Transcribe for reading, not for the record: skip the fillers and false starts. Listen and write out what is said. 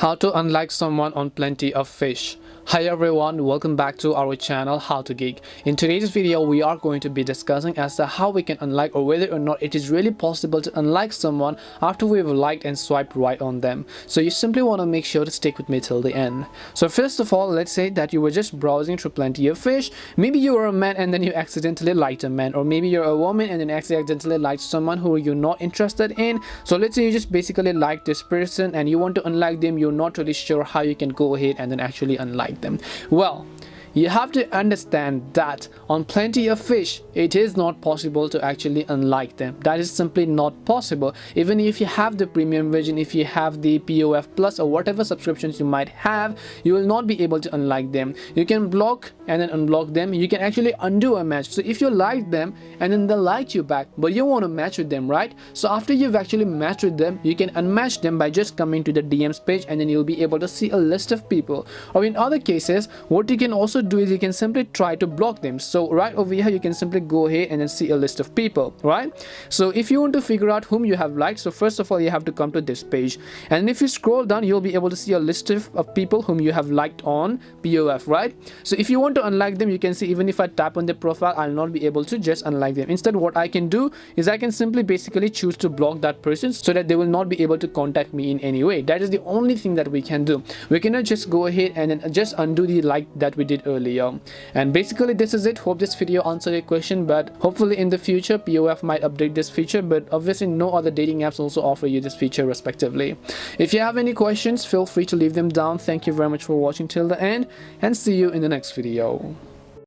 How to unlike someone on Plenty of Fish. Hi everyone, welcome back to our channel How to Geek. In today's video we are going to be discussing as to how we can unlike, or whether or not it is really possible to unlike someone after we've liked and swiped right on them. So you simply want to make sure to stick with me till the end. So first of all, let's say that you were just browsing through Plenty of Fish. Maybe you were a man and then you accidentally liked a man, or maybe you're a woman and then accidentally liked someone who you're not interested in. So let's say you just basically like this person and you want to unlike them. You're not really sure how you can go ahead and then actually unlike them. Well, you have to understand that on Plenty of Fish it is not possible to actually unlike them. That is simply not possible. Even if you have the premium version, if you have the PoF plus or whatever subscriptions you might have, you will not be able to unlike them. You can block and then unblock them. You can actually undo a match. So if you like them and then they like you back, but you want to match with them, right? So after you've actually matched with them, you can unmatch them by just coming to the DMs page, and then you'll be able to see a list of people. Or in other cases, what you can also do is you can simply try to block them. So right over here you can simply go ahead and then see a list of people, right? So if you want to figure out whom you have liked, so first of all you have to come to this page, and if you scroll down you'll be able to see a list of people whom you have liked on PoF, right? So if you want to unlike them, you can see even if I tap on their profile, I'll not be able to just unlike them. Instead, what I can do is I can simply basically choose to block that person so that they will not be able to contact me in any way. That is the only thing that we can do. We cannot just go ahead and then just undo the like that we did earlier. And basically this is it. Hope this video answered your question, but hopefully in the future PoF might update this feature, but obviously no other dating apps also offer you this feature respectively. If you have any questions, feel free to leave them down. Thank you very much for watching till the end, and see you in the next video.